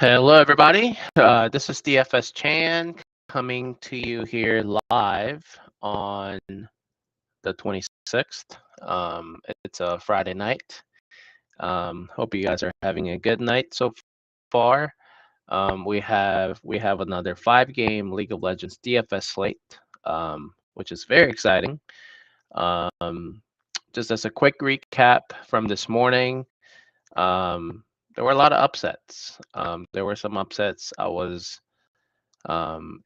Hello, everybody. This is DFS Chan coming to you here live on the 26th. It's a Friday night. Hope you guys are having a good night so far. We have another 5-game League of Legends DFS slate, which is very exciting. Just as a quick recap from this morning. There were a lot of upsets. There were some upsets. I was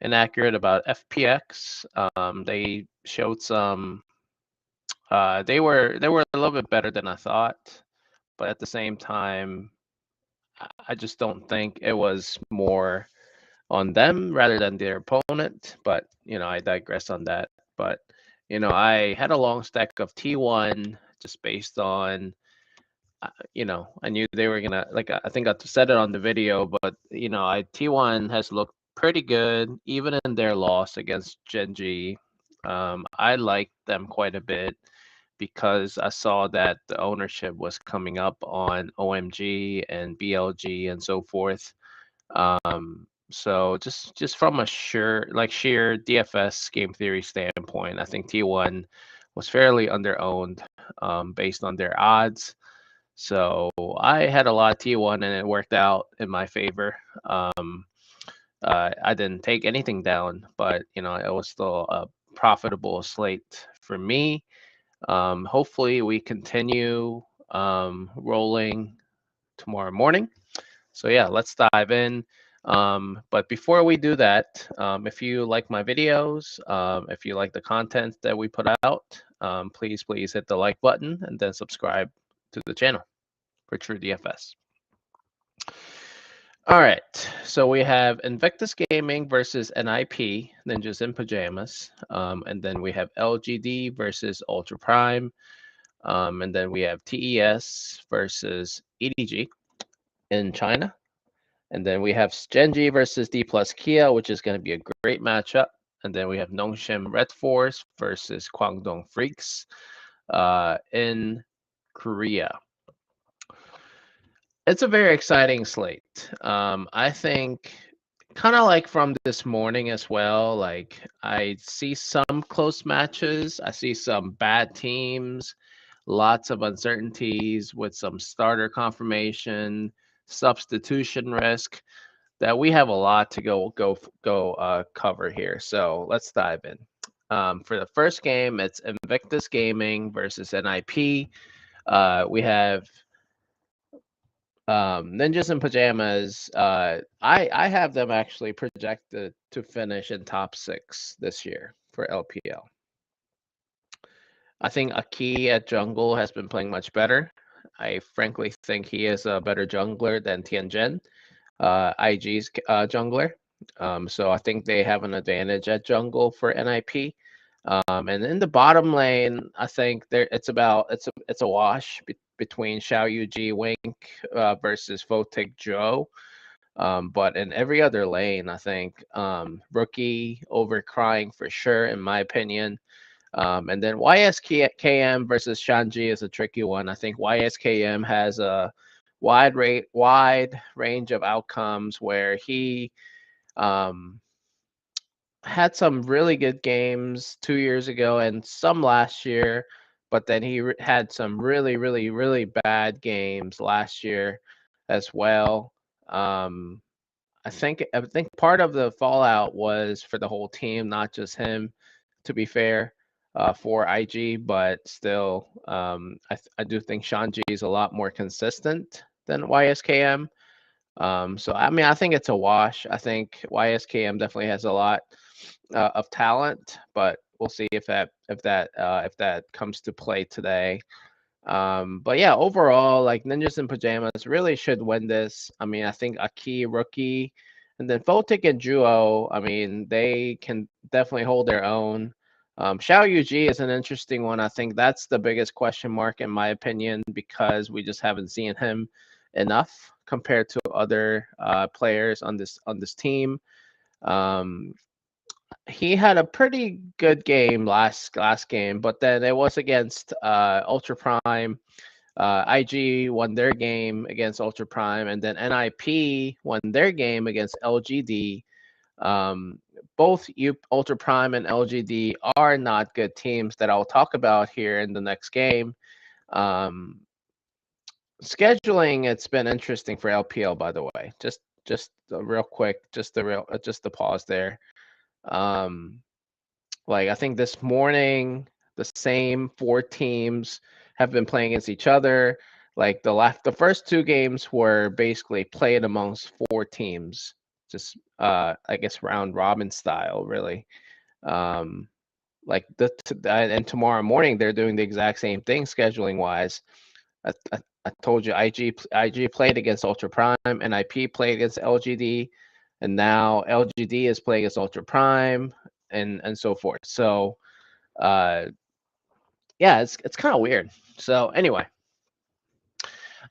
inaccurate about FPX. They showed some. They were a little bit better than I thought, but at the same time, I just don't think it was more on them rather than their opponent. But I digress on that. But I had a long stack of T1 just based on I knew they were gonna I think I said it on the video, but T1 has looked pretty good even in their loss against Genji. I liked them quite a bit because I saw that the ownership was coming up on OMG and BLG and so forth. So just from a sheer DFS game theory standpoint, I think T1 was fairly underowned based on their odds. So I had a lot of T1 and it worked out in my favor. I didn't take anything down, but it was still a profitable slate for me. Hopefully we continue rolling tomorrow morning. So yeah, let's dive in. But before we do that, if you like my videos, if you like the content that we put out, please hit the like button and then subscribe to the channel for TrueDFS. All right, so we have Invictus Gaming versus NIP, Ninjas in Pajamas, and then we have LGD versus Ultra Prime, and then we have TES versus EDG in China, and then we have Genji versus D plus Kia, which is going to be a great matchup, and then we have Nongshim Red Force versus Kwangdong Freaks in Korea. It's a very exciting slate. I think kind of like from this morning as well, like I see some close matches. I see some bad teams, lots of uncertainties with some starter confirmation, substitution risk that we have a lot to go cover here. So let's dive in. For the first game, it's Invictus Gaming versus NIP. We have Ninjas in Pajamas. I have them actually projected to finish in top 6 this year for LPL. I think Aki at jungle has been playing much better. I frankly think he is a better jungler than Tianjin, IG's jungler. So I think they have an advantage at jungle for NIP. And in the bottom lane, I think it's a wash between Xiao Yuji Wink versus Photic Joe. But in every other lane, I think Rookie overcrying for sure, in my opinion. And then YSKM versus Shanji is a tricky one. I think YSKM has a wide range of outcomes where he had some really good games 2 years ago and some last year, but then he had some really bad games last year as well. I think part of the fallout was for the whole team, not just him, to be fair, for IG, but still, I do think Shanji is a lot more consistent than YSKM. So I mean, I think it's a wash. I think YSKM definitely has a lot of talent, but we'll see if that comes to play today. But yeah, overall, like Ninjas in Pajamas really should win this. I mean, I think Aki, Rookie, and then Photic and Juo, I mean, they can definitely hold their own. Xiao Yuji is an interesting one. I think that's the biggest question mark in my opinion because we just haven't seen him enough compared to other players on this team. He had a pretty good game last game, but then it was against Ultra Prime. IG won their game against Ultra Prime, and then NIP won their game against LGD. Both Ultra Prime and LGD are not good teams that I'll talk about here in the next game. Scheduling, it's been interesting for LPL, by the way. Just real quick, just the pause there. Like I think this morning, the same 4 teams have been playing against each other. Like the first 2 games were basically played amongst 4 teams, just I guess round robin style, really. Like and tomorrow morning they're doing the exact same thing scheduling wise. I told you IG played against Ultra Prime, NIP played against LGD, and now LGD is playing against Ultra Prime, and so forth. So, yeah, it's kind of weird. So anyway,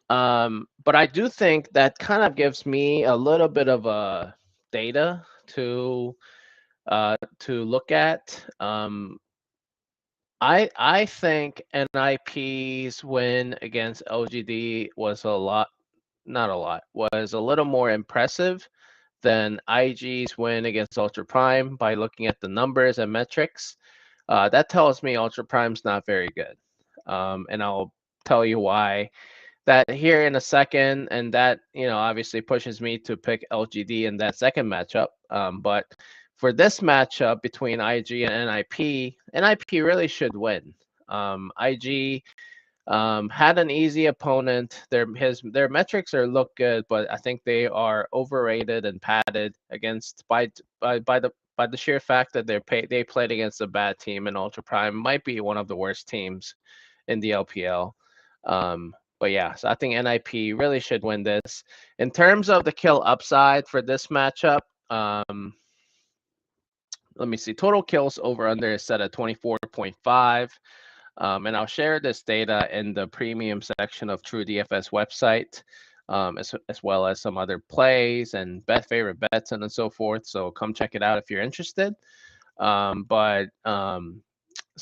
but I do think that kind of gives me a little bit of a data to look at. I think NIP's win against LGD was not a lot, was a little more impressive than IG's win against Ultra Prime by looking at the numbers and metrics. That tells me Ultra Prime's not very good. And I'll tell you why that here in a second. And that, obviously pushes me to pick LGD in that second matchup. But for this matchup between IG and NIP really should win. IG had an easy opponent. Their metrics look good, but I think they are overrated and padded against by the sheer fact that they played against a bad team, and Ultra Prime might be one of the worst teams in the LPL. But yeah, so I think NIP really should win this. In terms of the kill upside for this matchup, let me see. Total kills over under is set at 24.5. And I'll share this data in the premium section of TrueDFS website, as well as some other plays and favorite bets and so forth. So come check it out if you're interested. But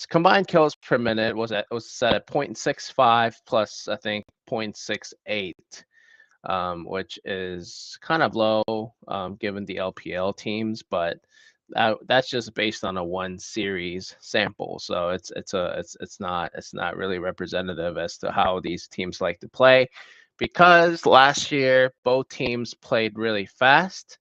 combined kills per minute was set at 0.65 plus I think 0.68, which is kind of low given the LPL teams, but that's just based on a 1 series sample, so it's not really representative as to how these teams like to play, because last year both teams played really fast.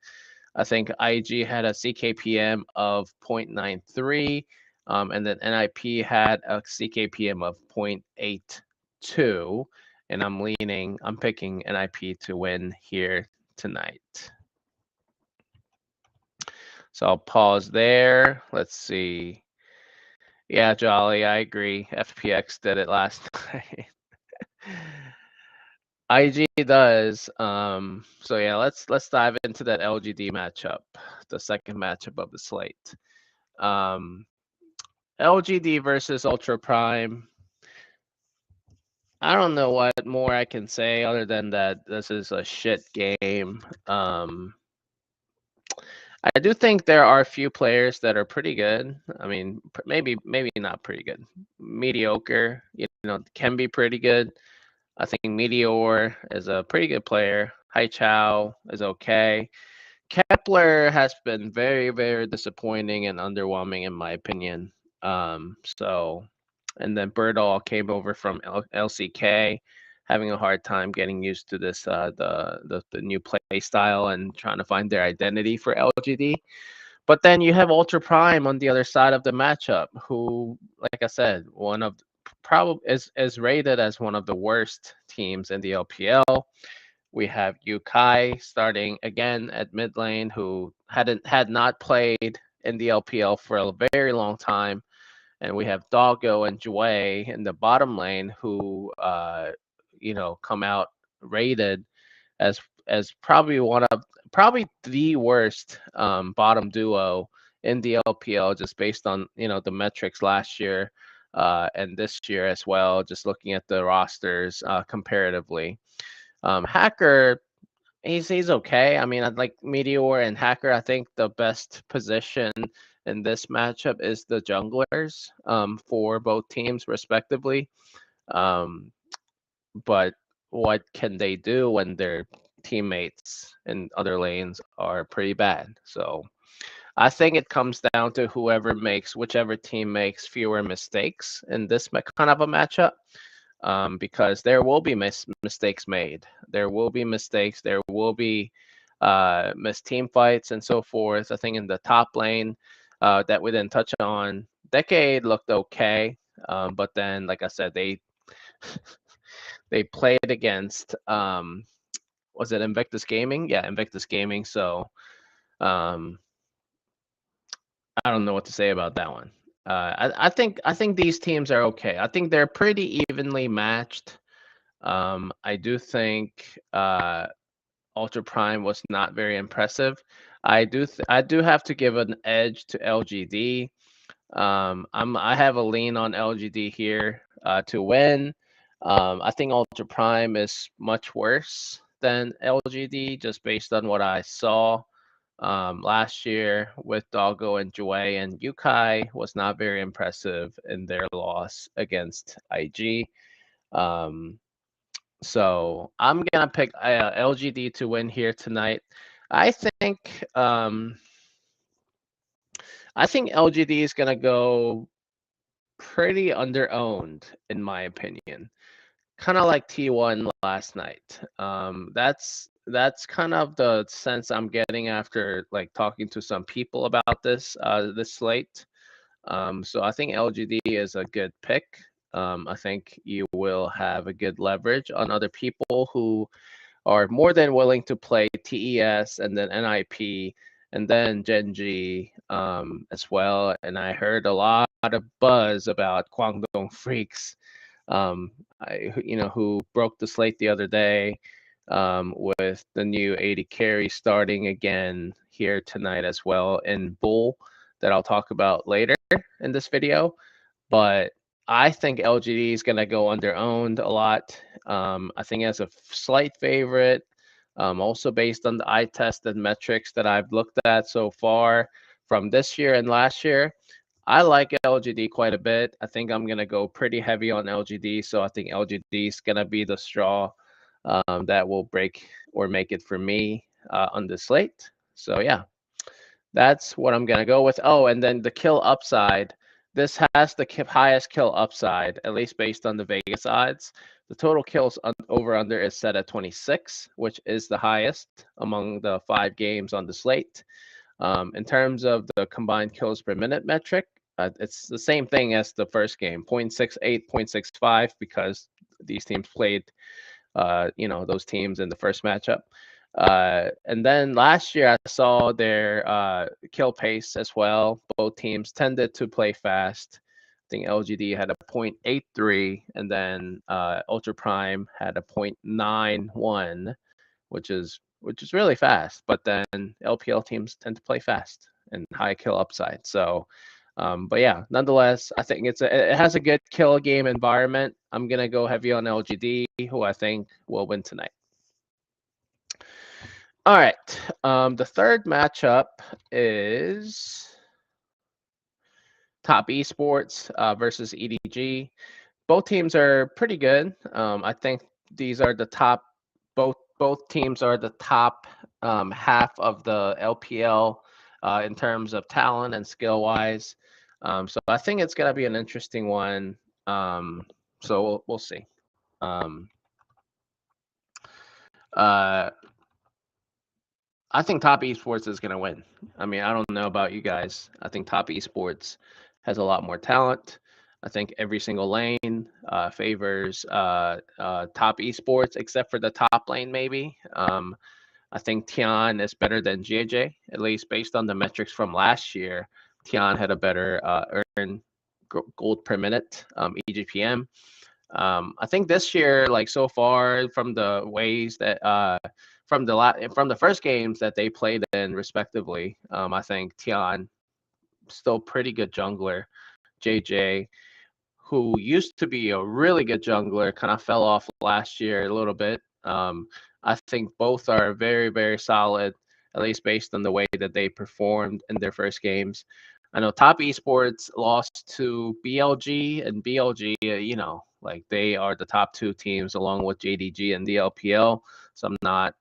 I think IG had a CKPM of 0.93, and then NIP had a CKPM of 0.82, and I'm picking NIP to win here tonight. So I'll pause there. Let's see. Yeah, Jolly, I agree. FPX did it last night. IG does. So yeah, let's dive into that LGD matchup, the second matchup of the slate. LGD versus Ultra Prime. I don't know what more I can say other than that this is a shit game. I do think there are a few players that are pretty good. I mean, maybe not pretty good. Mediocre, can be pretty good. I think Meteor is a pretty good player. Hai Chao is okay. Kepler has been very, very disappointing and underwhelming in my opinion. So, and then Birdall came over from LCK, having a hard time getting used to this the new play style and trying to find their identity for LGD. But then you have Ultra Prime on the other side of the matchup, who, like I said, one of probably is rated as one of the worst teams in the LPL. We have Yukai starting again at mid lane, who had not played in the LPL for a very long time, and we have Doggo and Jue in the bottom lane, who come out rated as probably the worst bottom duo in the LPL, just based on the metrics last year and this year as well. Just looking at the rosters comparatively, Hacker, he's okay. I mean, I'd like Meteor and Hacker. I think the best position in this matchup is the junglers for both teams respectively. Um, but what can they do when their teammates in other lanes are pretty bad? So I think it comes down to whichever team makes fewer mistakes in this kind of a matchup, because there will be mistakes made. There will be mistakes. There will be missed team fights and so forth. I think in the top lane that we didn't touch on, Decade looked okay, but then, like I said, they played against was it Invictus Gaming? Yeah, Invictus Gaming. So um, I don't know what to say about that one. I think these teams are okay. I think they're pretty evenly matched. I do think Ultra Prime was not very impressive. I do have to give an edge to LGD. I have a lean on LGD here to win. I think Ultra Prime is much worse than LGD just based on what I saw last year with Doggo and Jue, and Yukai was not very impressive in their loss against IG. Um, so I'm gonna pick LGD to win here tonight. I think um, I think LGD is gonna go pretty underowned in my opinion. Kind of like T1 last night. That's kind of the sense I'm getting after like talking to some people about this slate. So I think LGD is a good pick. I think you will have a good leverage on other people who are more than willing to play TES and then NIP and then Genji as well. And I heard a lot of buzz about Guangdong Freaks, who broke the slate the other day with the new 80 carry starting again here tonight as well in Bull that I'll talk about later in this video. But I think LGD is going to go underowned a lot. I think as a slight favorite, also based on the eye tested metrics that I've looked at so far from this year and last year. I like LGD quite a bit. I think I'm going to go pretty heavy on LGD. So I think LGD is going to be the straw that will break or make it for me on the slate. So yeah, that's what I'm going to go with. Oh, and then the kill upside. This has the highest kill upside, at least based on the Vegas odds. The total kills over under is set at 26, which is the highest among the 5 games on the slate. In terms of the combined kills per minute metric, it's the same thing as the first game, 0.68, 0.65, because these teams played those teams in the first matchup. And then last year, I saw their kill pace as well. Both teams tended to play fast. I think LGD had a 0.83, and then Ultra Prime had a 0.91, which is really fast. But then LPL teams tend to play fast and high kill upside. So but yeah, nonetheless, I think it has a good kill game environment. I'm gonna go heavy on LGD, who I think will win tonight. All right, the third matchup is Top Esports versus EDG. Both teams are pretty good. I think these are the top. Both teams are the top half of the LPL in terms of talent and skill wise. So I think it's gonna be an interesting one. So we'll see. Uh, I think Top Esports is gonna win. I mean, I don't know about you guys. I think Top Esports has a lot more talent. I think every single lane favors Top Esports, except for the top lane, maybe. I think Tian is better than JJ, at least based on the metrics from last year. Tian had a better earn gold per minute EGPM. I think this year, like so far, from the ways that from the first games that they played in respectively, I think Tian still pretty good jungler. JJ, who used to be a really good jungler, kind of fell off last year a little bit. I think both are very, very solid, at least based on the way that they performed in their first games. I know Top Esports lost to BLG, and BLG, like they are the top two teams along with JDG and the LPL. So I'm not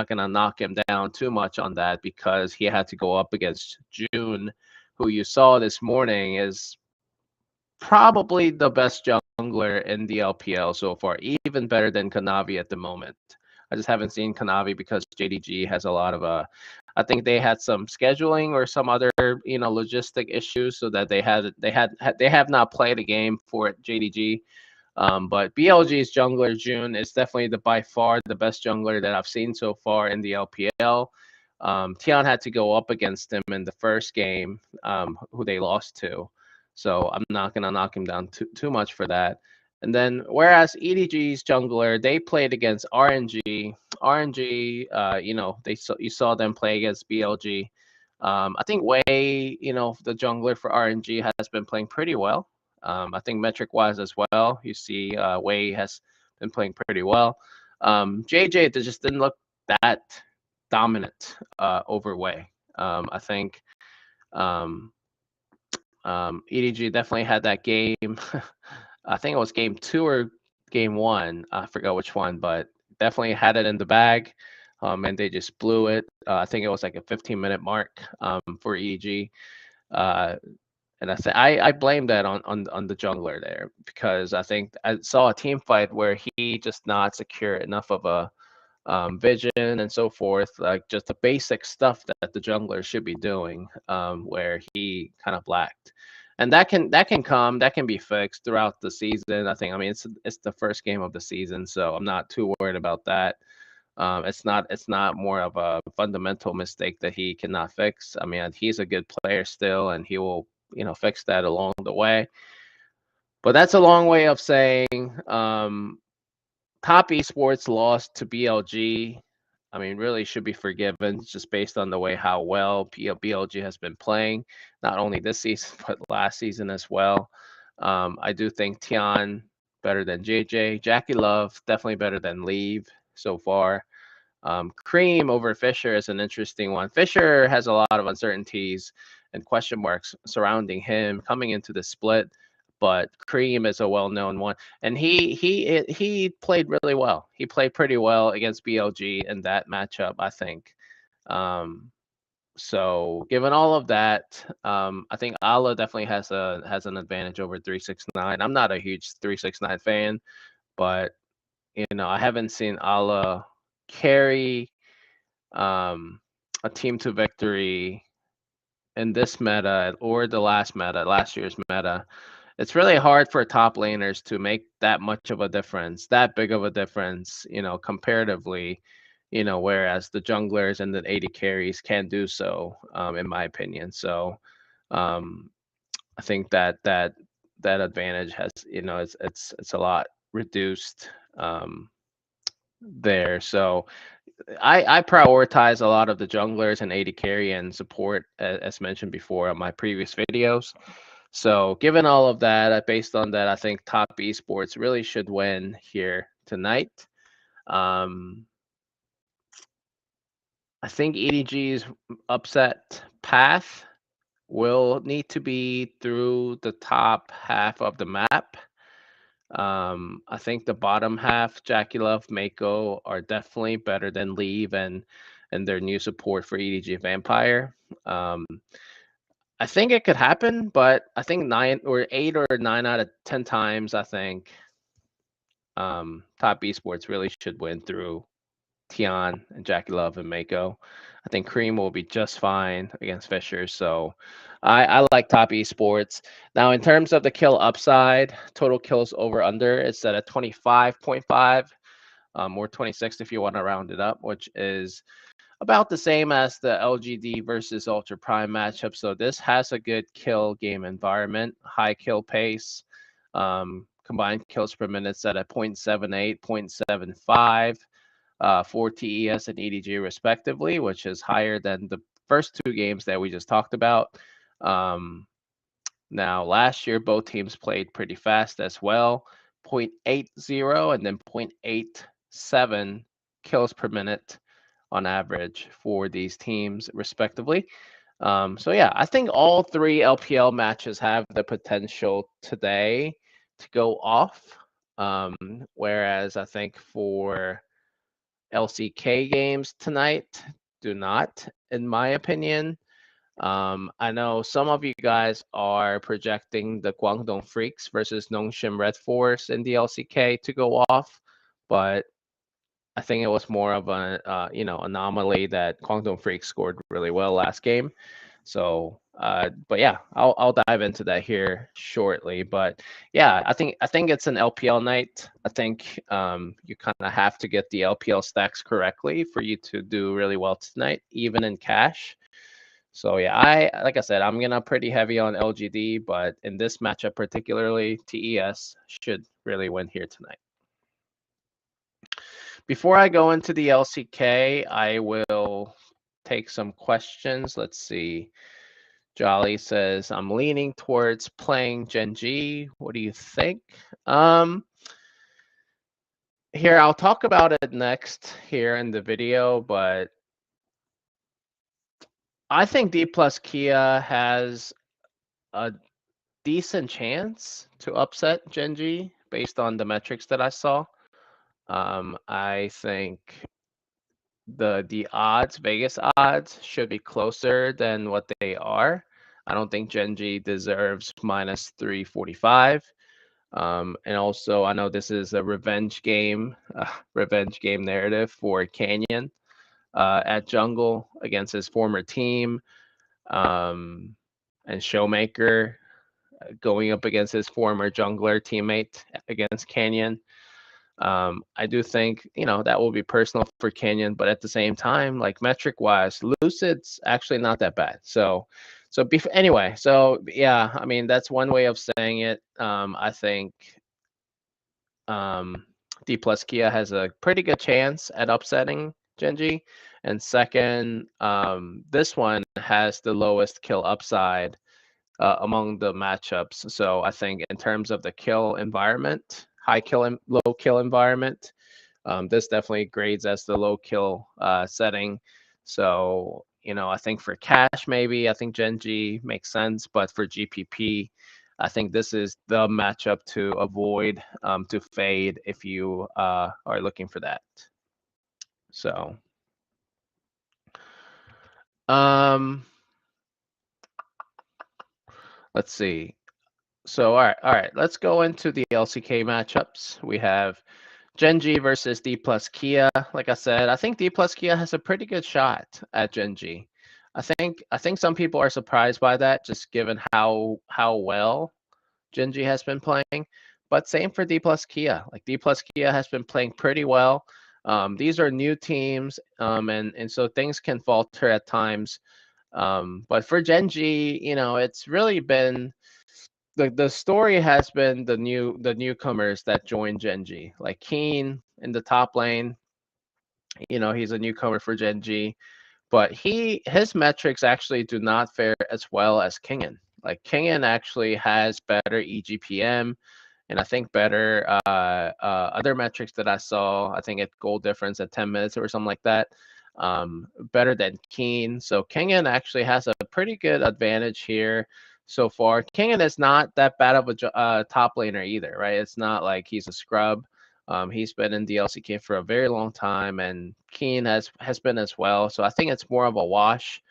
gonna knock him down too much on that because he had to go up against June, who you saw this morning is probably the best jungler in the LPL so far, even better than Kanavi at the moment. I just haven't seen Kanavi because JDG has a lot of I think they had some scheduling or some other logistic issues, so that they have not played a game for JDG. But BLG's jungler June is definitely by far the best jungler that I've seen so far in the LPL. Tian had to go up against him in the first game, who they lost to. So I'm not gonna knock him down too much for that. And then whereas EDG's jungler, they played against RNG. RNG, you saw them play against BLG. I think Wei, the jungler for RNG has been playing pretty well. I think metric wise as well, you see Wei has been playing pretty well. JJ just didn't look that dominant over Wei. I think um, EDG definitely had that game. I think it was game 2 or game 1. I forgot which one, but definitely had it in the bag. And they just blew it. I think it was like a 15-minute mark for EDG. And I blame that on the jungler there, because I think I saw a team fight where he just not secure enough of a vision and so forth, like just the basic stuff that the jungler should be doing, where he kind of lacked. And that can be fixed throughout the season. I mean it's the first game of the season, so I'm not too worried about that. It's not more of a fundamental mistake that he cannot fix. I mean, he's a good player still, and he will fix that along the way. But that's a long way of saying Top Esports lost to BLG. I mean, really should be forgiven just based on the way how well BLG has been playing, not only this season but last season as well. I do think Tian better than JJ. Jackie Love definitely better than Leave so far. Cream over Fisher is an interesting one. Fisher has a lot of uncertainties and question marks surrounding him coming into the split, but Cream is a well-known one, and he played really well. He played pretty well against BLG in that matchup, I think. So given all of that, I think Allah definitely has an advantage over 369. I'm not a huge 369 fan, but I haven't seen Allah carry a team to victory in this meta or the last year's meta. It's really hard for top laners to make that much of a difference, that big of a difference, comparatively, whereas the junglers and the AD carries can do so, in my opinion. So um, I think that advantage has, it's a lot reduced there. So I prioritize a lot of the junglers and AD carry and support, as mentioned before on my previous videos. So given all of that, based on that, I think Top Esports really should win here tonight. I think EDG's upset path will need to be through the top half of the map. I think the bottom half, Jackie Love, Mako, are definitely better than Leave and their new support for EDG Vampire. I think it could happen, but I think 8 or 9 out of 10 times, I think Top Esports really should win through Tian and Jackie Love and Mako. I think Cream will be just fine against Fisher. So I like Top Esports. Now, in terms of the kill upside, total kills over under, it's at a 25.5, or 26 if you want to round it up, which is about the same as the LGD versus Ultra Prime matchup. So this has a good kill game environment, high kill pace, combined kills per minute set at 0.78, 0.75 for TES and EDG respectively, which is higher than the first two games that we just talked about. Now, last year, both teams played pretty fast as well, 0.80 and then 0.87 kills per minute on average for these teams respectively. So yeah, I think all 3 LPL matches have the potential today to go off. Whereas I think for LCK games tonight do not, in my opinion. I know some of you guys are projecting the Guangdong Freaks versus Nongshim Red Force in the LCK to go off, but I think it was more of a anomaly that Guangdong Freaks scored really well last game. So, but yeah, I'll dive into that here shortly. But yeah, I think it's an LPL night. I think you kind of have to get the LPL stacks correctly for you to do really well tonight, even in cash. So yeah, like I said, I'm gonna pretty heavy on LGD, but in this matchup particularly, TES should really win here tonight. Before I go into the LCK, I will take some questions. Let's see. Jolly says, I'm leaning towards playing Genji. What do you think? Here, I'll talk about it next here in the video, but I think D plus Kia has a decent chance to upset Genji based on the metrics that I saw. I think the odds, Vegas odds, should be closer than what they are. I don't think Genji deserves minus 345. And also, I know this is a revenge game narrative for Canyon at Jungle against his former team, and Showmaker going up against his former jungler teammate against Canyon. I do think that will be personal for Canyon, but at the same time, like metric wise, Lucid's actually not that bad. Anyway, so yeah, I mean that's one way of saying it. I think um, D plus Kia has a pretty good chance at upsetting Genji, and second, this one has the lowest kill upside among the matchups. So I think in terms of the kill environment, low kill environment, this definitely grades as the low kill setting. So, I think for cash, maybe I think Genji makes sense, but for GPP, I think this is the matchup to avoid, to fade if you are looking for that. So, um, let's see. So, all right, let's go into the LCK matchups. We have Genji versus D plus Kia. Like I said, I think D plus Kia has a pretty good shot at Genji. I think some people are surprised by that, just given how well Genji has been playing. But same for D plus Kia. Like D plus Kia has been playing pretty well. These are new teams, and so things can falter at times. But for Genji, it's really been the story has been the newcomers that joined Genji, like Keen in the top lane. He's a newcomer for Genji, but his metrics actually do not fare as well as Kingen. Like Kingen actually has better EGPM, and I think better other metrics that I saw. I think at goal difference at 10 minutes or something like that. Better than Keen. So Kingen actually has a pretty good advantage here so far. Kingen is not that bad of a top laner either, right? It's not like he's a scrub. He's been in the LCK for a very long time, and Keen has been as well. So I think it's more of a wash.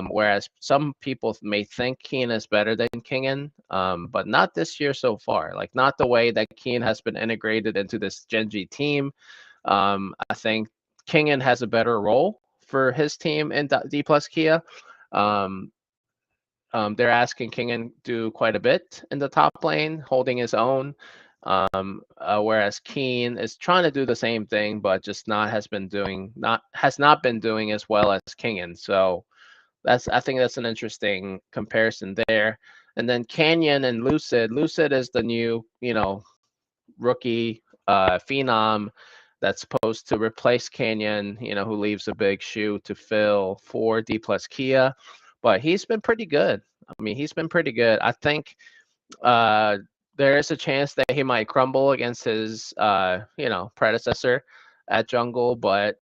Whereas some people may think Keen is better than Kingen, but not this year so far. Like not the way that Keen has been integrated into this Genji team. I think Kingen has a better role for his team in D plus Kia. Um, they're asking Kingen do quite a bit in the top lane, holding his own. Whereas Keen is trying to do the same thing, but just has not been doing as well as Kingen. So I think that's an interesting comparison there. And then Canyon and Lucid. Lucid is the new, rookie phenom that's supposed to replace Canyon, who leaves a big shoe to fill for D plus Kia. But he's been pretty good. I mean, he's been pretty good. I think uh, there is a chance that he might crumble against his, predecessor at Jungle, but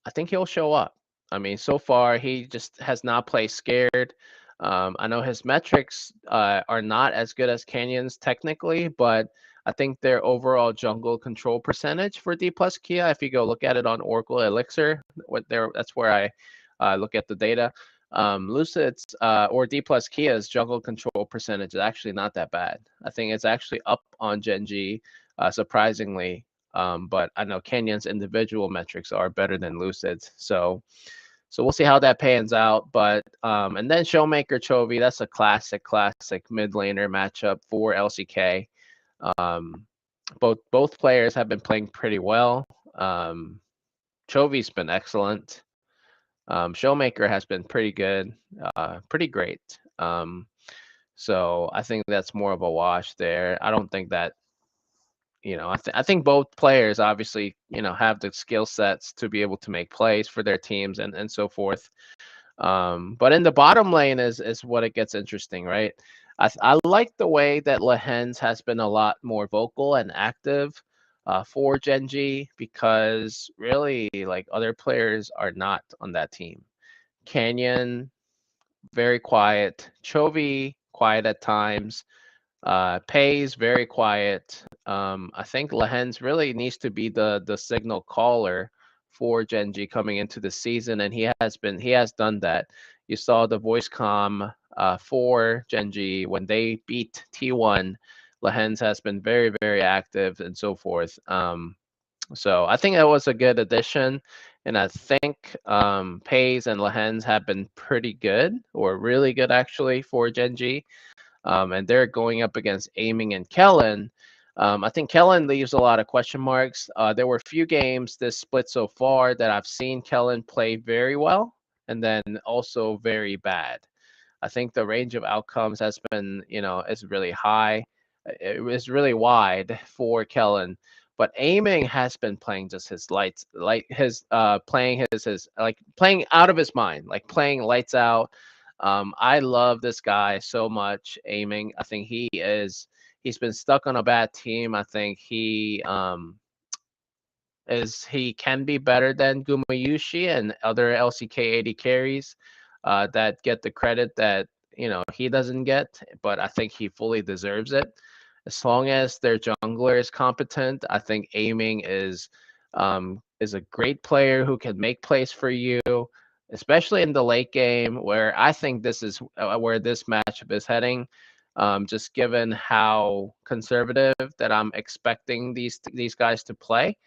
I think he'll show up. I mean, so far he just has not played scared. I know his metrics are not as good as Canyon's technically, but I think their overall jungle control percentage for D plus Kia, if you go look at it on Oracle Elixir, that's where I look at the data. Lucid's or D plus Kia's jungle control percentage is actually not that bad. I think it's actually up on Genji, surprisingly. But I know Canyon's individual metrics are better than Lucid's. So we'll see how that pans out. But and then Showmaker Chovy, that's a classic mid laner matchup for LCK. Um, both players have been playing pretty well. Chovy's been excellent. Showmaker has been pretty good, pretty great. So I think that's more of a wash there. I don't think that, I think both players obviously, have the skill sets to be able to make plays for their teams and so forth. But in the bottom lane is what it gets interesting, right? I like the way that Lehens has been a lot more vocal and active for Genji, because really, like, other players are not on that team. Canyon, very quiet. Chovy, quiet at times. Pays, very quiet. I think Lehens really needs to be the signal caller for Genji coming into the season, and he has done that. You saw the voice comm for Genji when they beat T1. Lehens has been very, very active and so forth. So I think that was a good addition, and I think Pays and Lehens have been pretty good, or really good actually, for Genji. And they're going up against Aiming and Kellen. I think Kellen leaves a lot of question marks. There were a few games this split so far that I've seen Kellen play very well, and then also very bad. I think the range of outcomes has been, is really high. It was really wide for Kellen, but Aiming has been playing just his lights, like his playing his like playing out of his mind, like playing lights out. I love this guy so much, Aiming. I think he's been stuck on a bad team. I think he can be better than Gumayushi and other LCK 80 carries that get the credit that he doesn't get, but I think he fully deserves it. As long as their jungler is competent, I think Aiming is a great player who can make plays for you, especially in the late game, where I think this is where this matchup is heading. Just given how conservative that I'm expecting these guys to play.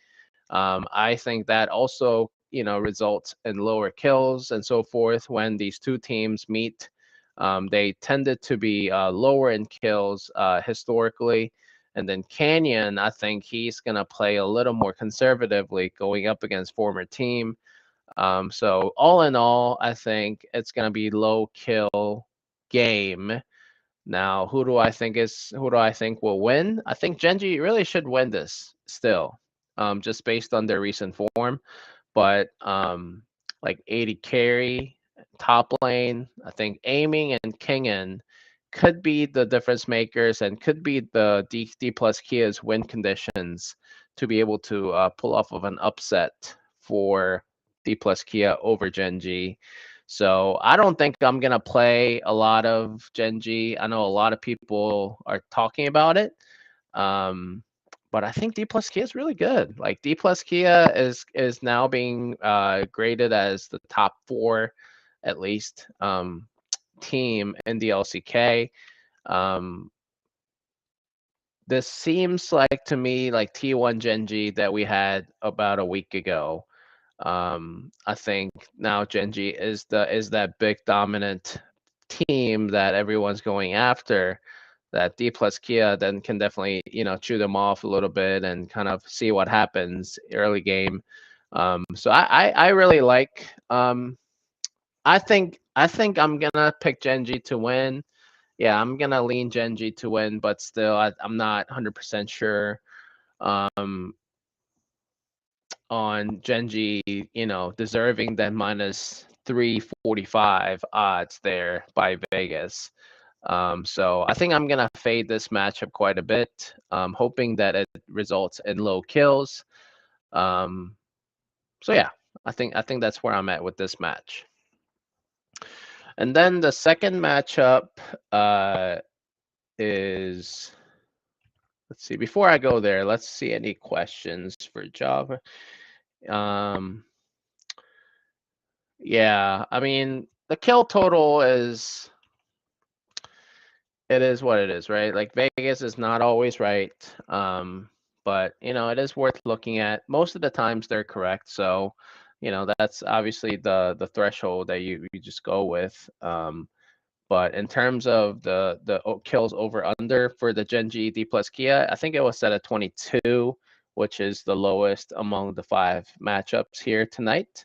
I think that also, results in lower kills and so forth when these two teams meet. They tended to be lower in kills historically. And then Canyon, I think he's going to play a little more conservatively going up against former team. So all in all, I think it's going to be low kill game. Now, who do I think will win? I think Genji really should win this still, just based on their recent form. But like 80 carry, top lane, I think Aiming and Kingen could be the difference makers and could be the D plus Kia's win conditions to be able to pull off of an upset for D plus Kia over Genji. So I don't think I'm gonna play a lot of Genji. I know a lot of people are talking about it. But I think D plus Kia is really good. Like, D plus Kia is now being graded as the top 4, at least, team in the LCK. This seems like to me like T1 Genji that we had about a week ago. I think now Genji is that big dominant team that everyone's going after. That D plus Kia then can definitely chew them off a little bit and kind of see what happens early game. So I really like. I think I'm gonna pick Genji to win. Yeah, I'm gonna lean Genji to win, but still I'm not 100% sure. Um, on Genji, deserving that minus 345 odds there by Vegas. So I think I'm gonna fade this matchup quite a bit, hoping that it results in low kills. So yeah, I think that's where I'm at with this match. And then the second matchup is, let's see, before I go there, let's see any questions for Java. Yeah, I mean, the kill total is, it is what it is, right? Like Vegas is not always right. But it is worth looking at. Most of the times they're correct. So, that's obviously the threshold that you just go with. But in terms of the kills over under for the Genji D plus Kia, I think it was set at 22, which is the lowest among the 5 matchups here tonight.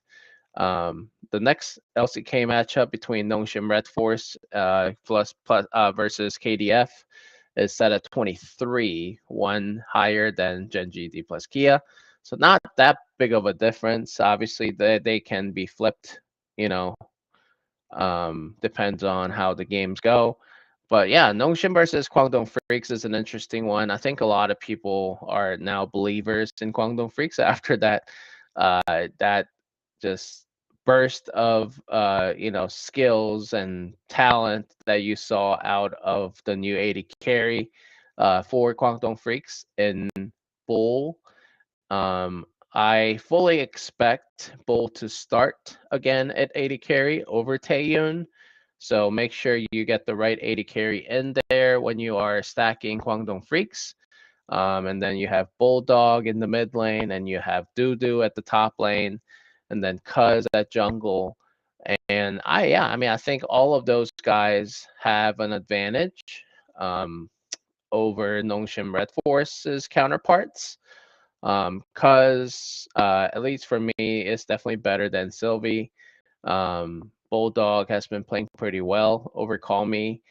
The next LCK matchup between Nongshim Red Force plus versus KDF is set at 23, one higher than Genji D plus Kia. So not that big of a difference. Obviously, they can be flipped, depends on how the games go. But yeah, Nongshim versus Guangdong Freaks is an interesting one. I think a lot of people are now believers in Guangdong Freaks after that just burst of skills and talent that you saw out of the new 80 carry for Guangdong Freaks in Bull. I fully expect Bull to start again at 80 carry over Taeyun. So make sure you get the right 80 carry in there when you are stacking Guangdong Freaks. And then you have Bulldog in the mid lane, and you have Dudu at the top lane, and then Cuz at jungle. And I think all of those guys have an advantage over Nongshim Red Force's counterparts. Cuz at least for me, is definitely better than Sylvie. Bulldog has been playing pretty well over Call Me.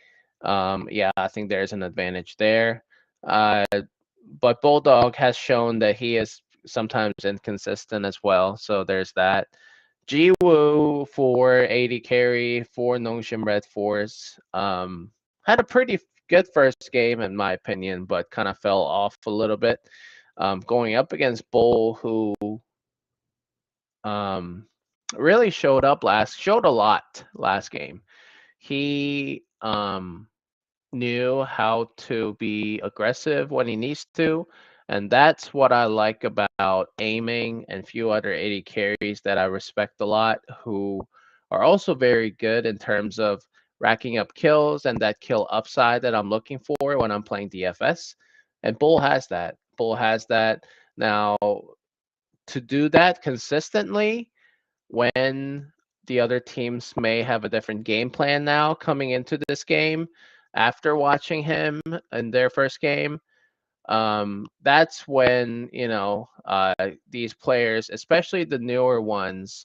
I think there's an advantage there. But Bulldog has shown that he is sometimes inconsistent as well. So there's that. Jiwoo for 80 carry for Nongshim Red Force. Had a pretty good first game in my opinion, but kind of fell off a little bit. Going up against Bull, who really showed a lot last game. He knew how to be aggressive when he needs to, and that's what I like about aiming and few other 80 carries that I respect a lot, who are also very good in terms of racking up kills and that kill upside that I'm looking for when I'm playing DFS. And Bull has that. Bull has that. Now, to do that consistently when the other teams may have a different game plan now coming into this game after watching him in their first game, that's when these players, especially the newer ones,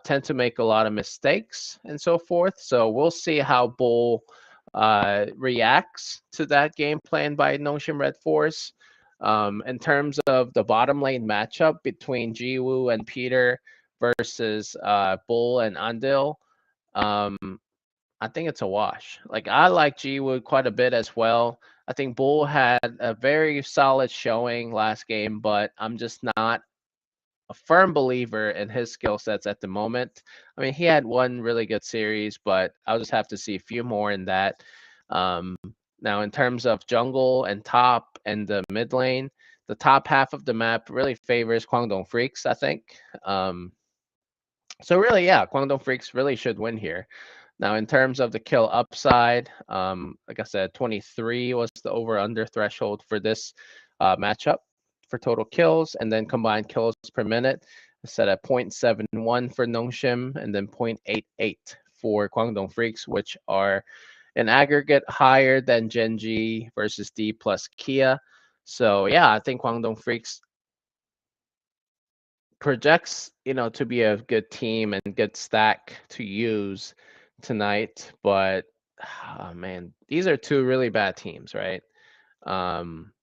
tend to make a lot of mistakes and so forth. So we'll see how Bull reacts to that game plan by Notion Red Force. In terms of the bottom lane matchup between Jiwoo and Peter versus Bull and Andil, um, I think it's a wash. Like, I like Jiwoo quite a bit as well. I think Bull had a very solid showing last game, but I'm just not a firm believer in his skill sets at the moment. I mean, he had one really good series, but I'll just have to see a few more in that. Um, Now, in terms of jungle and top and the mid lane, the top half of the map really favors Guangdong Freaks, I think. So really, yeah, Guangdong Freaks really should win here. Now, in terms of the kill upside, like I said, 23 was the over/under threshold for this matchup for total kills, and then combined kills per minute set at 0.71 for Nongshim, and then 0.88 for Guangdong Freaks, which are an aggregate higher than Genji versus D plus Kia. So yeah, I think Guangdong Freaks projects, to be a good team and good stack to use tonight. But oh man, these are two really bad teams, right? Um,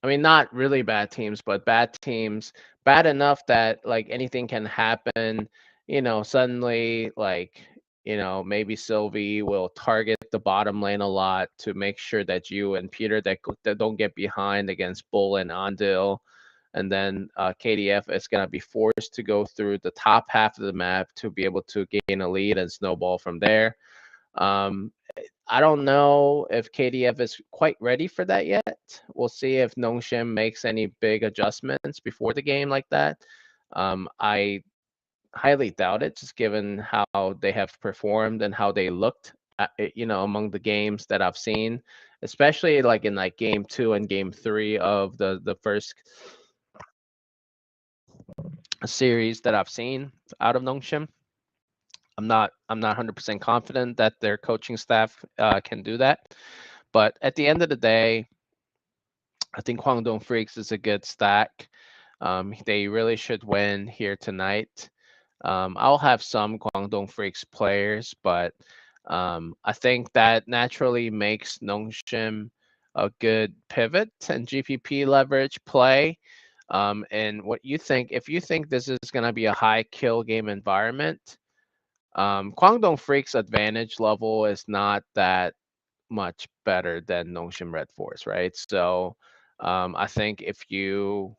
I mean, not really bad teams, but bad teams, bad enough that like anything can happen. Suddenly, like, maybe Sylvie will target the bottom lane a lot to make sure that you and Peter that don't get behind against Bull and Andil. and then KDF is going to be forced to go through the top half of the map to be able to gain a lead and snowball from there. I don't know if KDF is quite ready for that yet. We'll see if Nongshim makes any big adjustments before the game like that. I highly doubt it, just given how they have performed and how they looked, among the games that I've seen, especially like in like game 2 and game 3 of the first series that I've seen out of Nongshim. I'm not 100% confident that their coaching staff can do that. But at the end of the day, I think Guangdong Freaks is a good stack. They really should win here tonight. I'll have some Guangdong Freaks players, but I think that naturally makes Nongshim a good pivot and GPP leverage play. And what you think, if you think this is going to be a high kill game environment, Guangdong Freaks advantage level is not that much better than Nongshim Red Force, right? So I think if you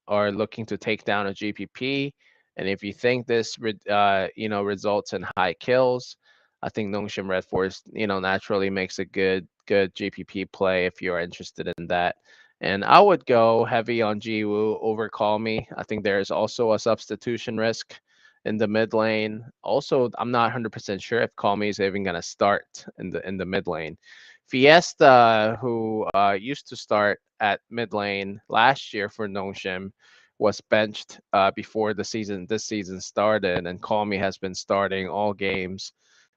are looking to take down a GPP, and if you think this results in high kills, I think Nongshim Red Force naturally makes a good GPP play if you're interested in that. And I would go heavy on Jiwoo over Call Me. I think there is also a substitution risk in the mid lane. Also, I'm not 100% sure if Call Me is even going to start in the mid lane. Fiesta, who used to start at mid lane last year for Nongshim, was benched before this season started, and Call Me has been starting all games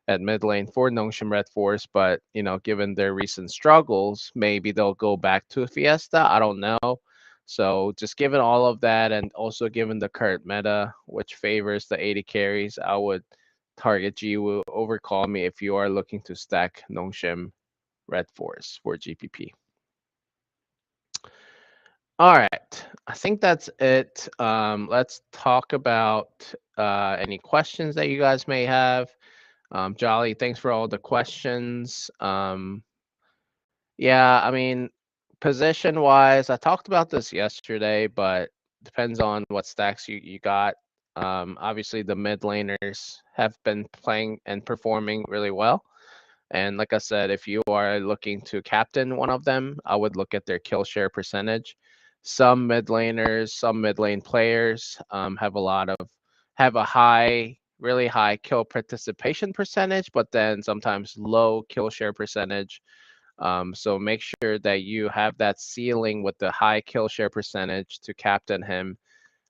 at mid lane for Nongshim Red Force. But given their recent struggles, maybe they'll go back to Fiesta. I don't know. So just given all of that, and also given the current meta, which favors the 80 carries, I would target Jiwoo over Call Me if you are looking to stack Nongshim Red Force for GPP. All right, I think that's it. Let's talk about any questions that you guys may have. Jolly, thanks for all the questions. Yeah, I mean, position-wise, I talked about this yesterday, but depends on what stacks you got. Obviously, the mid laners have been playing and performing really well. And like I said, if you are looking to captain one of them, I would look at their kill share percentage. Some mid laners, some mid lane players have a really high kill participation percentage, but then sometimes low kill share percentage. So make sure that you have that ceiling with the high kill share percentage to captain him,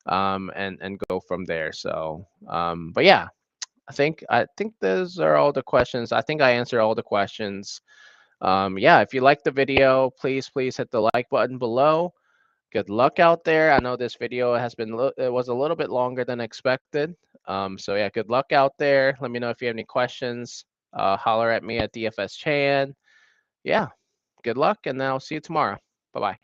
and go from there. So, but yeah, I think those are all the questions. I think I answered all the questions. Yeah, if you like the video, please hit the like button below. Good luck out there. I know this video it was a little bit longer than expected. So yeah, good luck out there. Let me know if you have any questions. Holler at me at DFS Chan. Yeah, good luck, and I'll see you tomorrow. Bye bye.